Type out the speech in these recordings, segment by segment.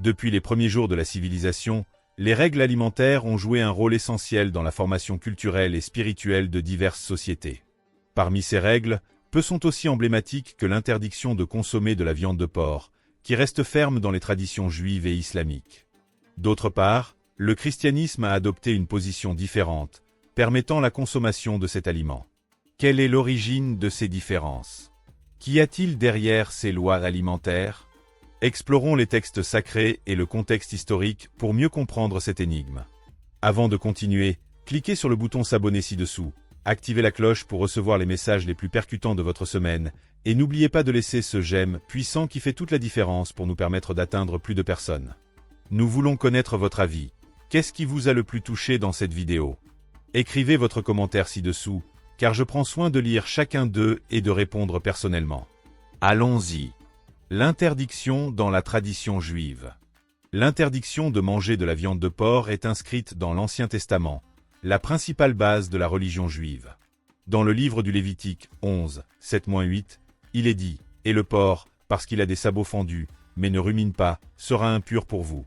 Depuis les premiers jours de la civilisation, les règles alimentaires ont joué un rôle essentiel dans la formation culturelle et spirituelle de diverses sociétés. Parmi ces règles, peu sont aussi emblématiques que l'interdiction de consommer de la viande de porc, qui reste ferme dans les traditions juives et islamiques. D'autre part, le christianisme a adopté une position différente, permettant la consommation de cet aliment. Quelle est l'origine de ces différences? Qu'y a-t-il derrière ces lois alimentaires? Explorons les textes sacrés et le contexte historique pour mieux comprendre cette énigme. Avant de continuer, cliquez sur le bouton s'abonner ci-dessous, activez la cloche pour recevoir les messages les plus percutants de votre semaine, et n'oubliez pas de laisser ce j'aime puissant qui fait toute la différence pour nous permettre d'atteindre plus de personnes. Nous voulons connaître votre avis. Qu'est-ce qui vous a le plus touché dans cette vidéo? Écrivez votre commentaire ci-dessous, car je prends soin de lire chacun d'eux et de répondre personnellement. Allons-y. L'interdiction dans la tradition juive. L'interdiction de manger de la viande de porc est inscrite dans l'Ancien Testament, la principale base de la religion juive. Dans le livre du Lévitique 11, 7-8, il est dit « Et le porc, parce qu'il a des sabots fendus, mais ne rumine pas, sera impur pour vous.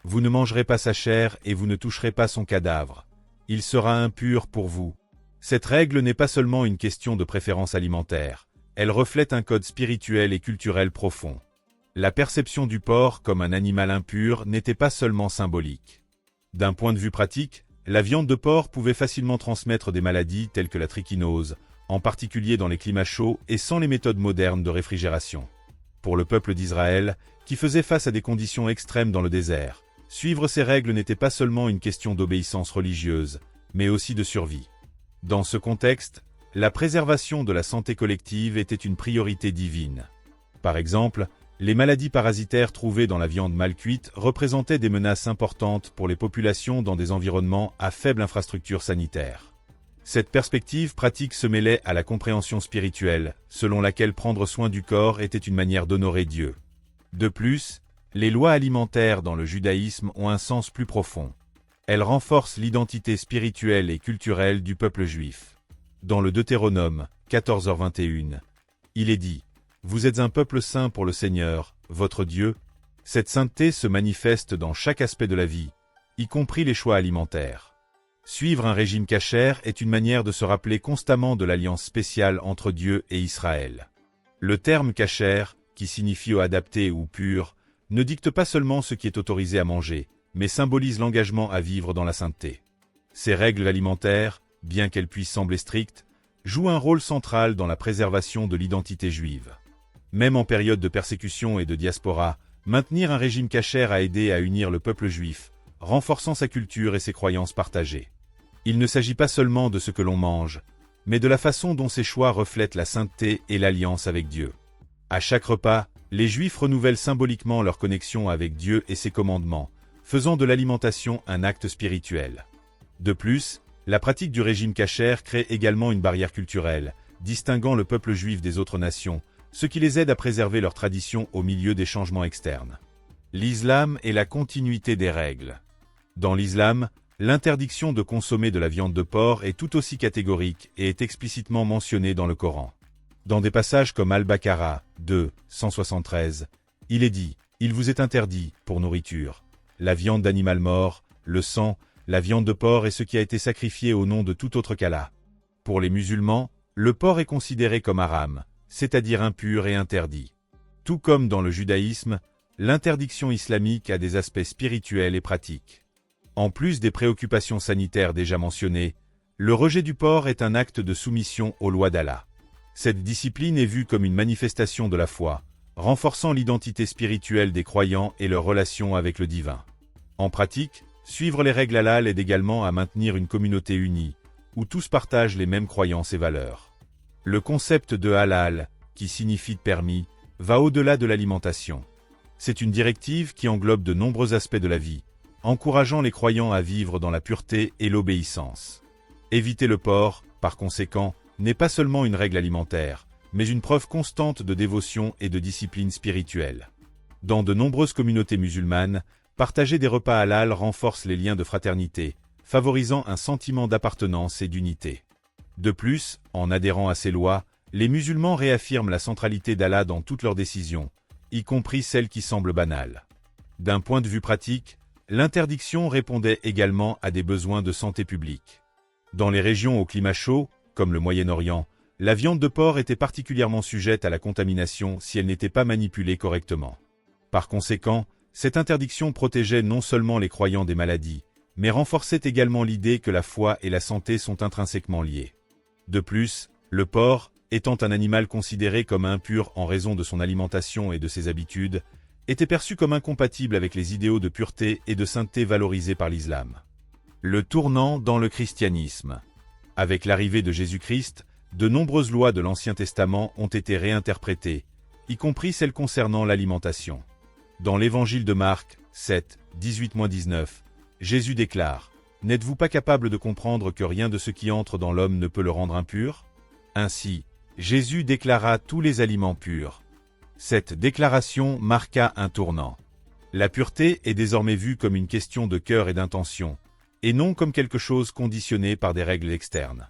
Vous ne mangerez pas sa chair et vous ne toucherez pas son cadavre. Il sera impur pour vous. » Cette règle n'est pas seulement une question de préférence alimentaire. Elle reflète un code spirituel et culturel profond. La perception du porc comme un animal impur n'était pas seulement symbolique. D'un point de vue pratique, la viande de porc pouvait facilement transmettre des maladies telles que la trichinose, en particulier dans les climats chauds et sans les méthodes modernes de réfrigération. Pour le peuple d'Israël, qui faisait face à des conditions extrêmes dans le désert, suivre ces règles n'était pas seulement une question d'obéissance religieuse, mais aussi de survie. Dans ce contexte, la préservation de la santé collective était une priorité divine. Par exemple, les maladies parasitaires trouvées dans la viande mal cuite représentaient des menaces importantes pour les populations dans des environnements à faible infrastructure sanitaire. Cette perspective pratique se mêlait à la compréhension spirituelle, selon laquelle prendre soin du corps était une manière d'honorer Dieu. De plus, les lois alimentaires dans le judaïsme ont un sens plus profond. Elles renforcent l'identité spirituelle et culturelle du peuple juif. Dans le Deutéronome 14h21, il est dit « Vous êtes un peuple saint pour le Seigneur, votre Dieu. » Cette sainteté se manifeste dans chaque aspect de la vie, y compris les choix alimentaires. Suivre un régime cachère est une manière de se rappeler constamment de l'alliance spéciale entre Dieu et Israël. Le terme cachère, qui signifie adapté ou pur, ne dicte pas seulement ce qui est autorisé à manger, mais symbolise l'engagement à vivre dans la sainteté. Ces règles alimentaires, bien qu'elles puissent sembler strictes, jouent un rôle central dans la préservation de l'identité juive. Même en période de persécution et de diaspora, maintenir un régime cachère a aidé à unir le peuple juif, renforçant sa culture et ses croyances partagées. Il ne s'agit pas seulement de ce que l'on mange, mais de la façon dont ces choix reflètent la sainteté et l'alliance avec Dieu. À chaque repas, les Juifs renouvellent symboliquement leur connexion avec Dieu et ses commandements, faisant de l'alimentation un acte spirituel. De plus, la pratique du régime cachère crée également une barrière culturelle, distinguant le peuple juif des autres nations, ce qui les aide à préserver leurs traditions au milieu des changements externes. L'islam est la continuité des règles. Dans l'islam, l'interdiction de consommer de la viande de porc est tout aussi catégorique et est explicitement mentionnée dans le Coran. Dans des passages comme Al-Baqarah 2, 173, il est dit « Il vous est interdit, pour nourriture, la viande d'animal mort, le sang, la viande de porc et ce qui a été sacrifié au nom de tout autre qu'Allah. » Pour les musulmans, le porc est considéré comme haram, c'est-à-dire impur et interdit. Tout comme dans le judaïsme, l'interdiction islamique a des aspects spirituels et pratiques. En plus des préoccupations sanitaires déjà mentionnées, le rejet du porc est un acte de soumission aux lois d'Allah. Cette discipline est vue comme une manifestation de la foi, renforçant l'identité spirituelle des croyants et leur relation avec le divin. En pratique, suivre les règles halal aide également à maintenir une communauté unie, où tous partagent les mêmes croyances et valeurs. Le concept de halal, qui signifie permis, va au-delà de l'alimentation. C'est une directive qui englobe de nombreux aspects de la vie, encourageant les croyants à vivre dans la pureté et l'obéissance. Éviter le porc, par conséquent, n'est pas seulement une règle alimentaire, mais une preuve constante de dévotion et de discipline spirituelle. Dans de nombreuses communautés musulmanes, partager des repas halal renforce les liens de fraternité, favorisant un sentiment d'appartenance et d'unité. De plus, en adhérant à ces lois, les musulmans réaffirment la centralité d'Allah dans toutes leurs décisions, y compris celles qui semblent banales. D'un point de vue pratique, l'interdiction répondait également à des besoins de santé publique. Dans les régions au climat chaud, comme le Moyen-Orient, la viande de porc était particulièrement sujette à la contamination si elle n'était pas manipulée correctement. Par conséquent, cette interdiction protégeait non seulement les croyants des maladies, mais renforçait également l'idée que la foi et la santé sont intrinsèquement liées. De plus, le porc, étant un animal considéré comme impur en raison de son alimentation et de ses habitudes, était perçu comme incompatible avec les idéaux de pureté et de sainteté valorisés par l'islam. Le tournant dans le christianisme. Avec l'arrivée de Jésus-Christ, de nombreuses lois de l'Ancien Testament ont été réinterprétées, y compris celles concernant l'alimentation. Dans l'Évangile de Marc, 7, 18-19, Jésus déclare « N'êtes-vous pas capable de comprendre que rien de ce qui entre dans l'homme ne peut le rendre impur ?» Ainsi, Jésus déclara tous les aliments purs. Cette déclaration marqua un tournant. La pureté est désormais vue comme une question de cœur et d'intention, et non comme quelque chose conditionné par des règles externes.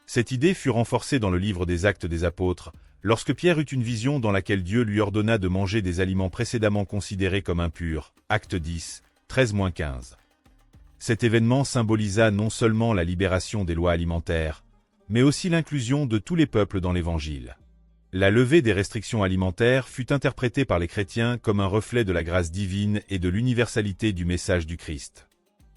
Cette idée fut renforcée dans le livre des Actes des Apôtres, lorsque Pierre eut une vision dans laquelle Dieu lui ordonna de manger des aliments précédemment considérés comme impurs. Acte 10, 13-15. Cet événement symbolisa non seulement la libération des lois alimentaires, mais aussi l'inclusion de tous les peuples dans l'Évangile. La levée des restrictions alimentaires fut interprétée par les chrétiens comme un reflet de la grâce divine et de l'universalité du message du Christ.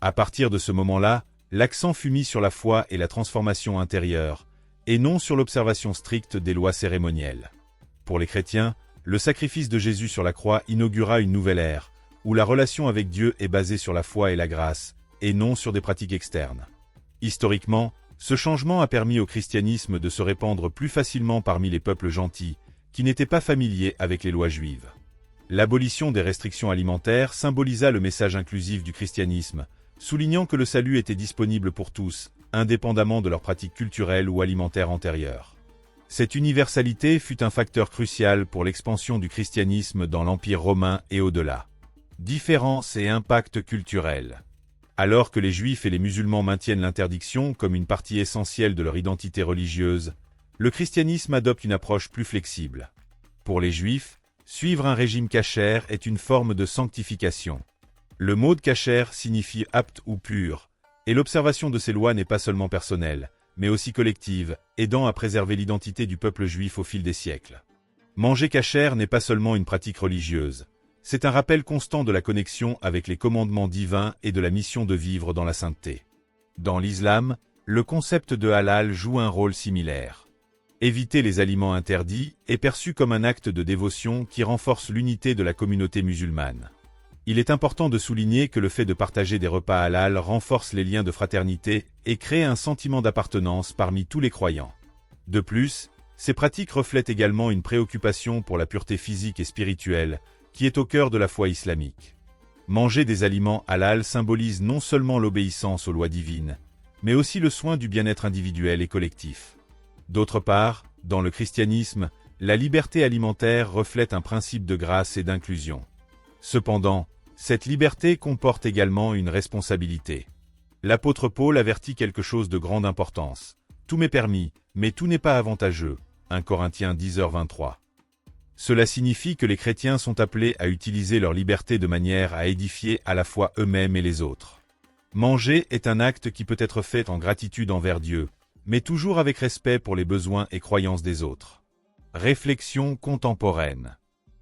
À partir de ce moment-là, l'accent fut mis sur la foi et la transformation intérieure, et non sur l'observation stricte des lois cérémonielles. Pour les chrétiens, le sacrifice de Jésus sur la croix inaugura une nouvelle ère, où la relation avec Dieu est basée sur la foi et la grâce, et non sur des pratiques externes. Historiquement, ce changement a permis au christianisme de se répandre plus facilement parmi les peuples gentils, qui n'étaient pas familiers avec les lois juives. L'abolition des restrictions alimentaires symbolisa le message inclusif du christianisme, soulignant que le salut était disponible pour tous, indépendamment de leurs pratiques culturelles ou alimentaires antérieures. Cette universalité fut un facteur crucial pour l'expansion du christianisme dans l'Empire romain et au-delà. Différences et impact culturel. Alors que les Juifs et les musulmans maintiennent l'interdiction comme une partie essentielle de leur identité religieuse, le christianisme adopte une approche plus flexible. Pour les Juifs, suivre un régime kasher est une forme de sanctification. Le mot de kasher signifie apte ou pur, et l'observation de ces lois n'est pas seulement personnelle, mais aussi collective, aidant à préserver l'identité du peuple juif au fil des siècles. Manger kasher n'est pas seulement une pratique religieuse. C'est un rappel constant de la connexion avec les commandements divins et de la mission de vivre dans la sainteté. Dans l'islam, le concept de halal joue un rôle similaire. Éviter les aliments interdits est perçu comme un acte de dévotion qui renforce l'unité de la communauté musulmane. Il est important de souligner que le fait de partager des repas halal renforce les liens de fraternité et crée un sentiment d'appartenance parmi tous les croyants. De plus, ces pratiques reflètent également une préoccupation pour la pureté physique et spirituelle, qui est au cœur de la foi islamique. Manger des aliments halal symbolise non seulement l'obéissance aux lois divines, mais aussi le soin du bien-être individuel et collectif. D'autre part, dans le christianisme, la liberté alimentaire reflète un principe de grâce et d'inclusion. Cependant, cette liberté comporte également une responsabilité. L'apôtre Paul avertit quelque chose de grande importance. « Tout m'est permis, mais tout n'est pas avantageux » 1 Corinthiens 10h23. Cela signifie que les chrétiens sont appelés à utiliser leur liberté de manière à édifier à la fois eux-mêmes et les autres. Manger est un acte qui peut être fait en gratitude envers Dieu, mais toujours avec respect pour les besoins et croyances des autres. Réflexion contemporaine.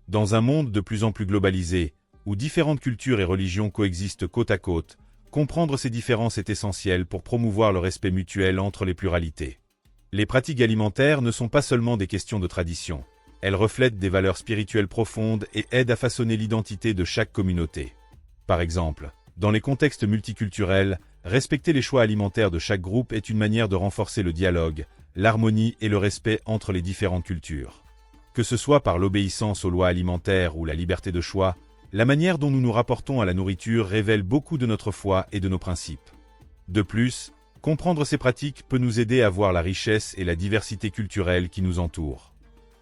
Dans un monde de plus en plus globalisé, où différentes cultures et religions coexistent côte à côte, comprendre ces différences est essentiel pour promouvoir le respect mutuel entre les pluralités. Les pratiques alimentaires ne sont pas seulement des questions de tradition. Elles reflètent des valeurs spirituelles profondes et aident à façonner l'identité de chaque communauté. Par exemple, dans les contextes multiculturels, respecter les choix alimentaires de chaque groupe est une manière de renforcer le dialogue, l'harmonie et le respect entre les différentes cultures. Que ce soit par l'obéissance aux lois alimentaires ou la liberté de choix, la manière dont nous nous rapportons à la nourriture révèle beaucoup de notre foi et de nos principes. De plus, comprendre ces pratiques peut nous aider à voir la richesse et la diversité culturelle qui nous entourent.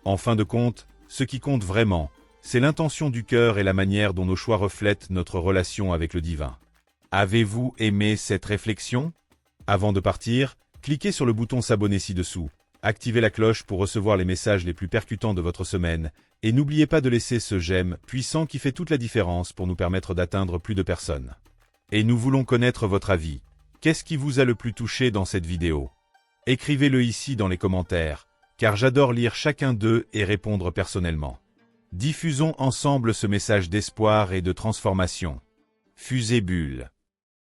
En fin de compte, ce qui compte vraiment, c'est l'intention du cœur et la manière dont nos choix reflètent notre relation avec le divin. Avez-vous aimé cette réflexion? Avant de partir, cliquez sur le bouton s'abonner ci-dessous. activez la cloche pour recevoir les messages les plus percutants de votre semaine, et n'oubliez pas de laisser ce j'aime puissant qui fait toute la différence pour nous permettre d'atteindre plus de personnes. Et nous voulons connaître votre avis. Qu'est-ce qui vous a le plus touché dans cette vidéo? Écrivez-le ici dans les commentaires, car j'adore lire chacun d'eux et répondre personnellement. Diffusons ensemble ce message d'espoir et de transformation. Fusée Bulle.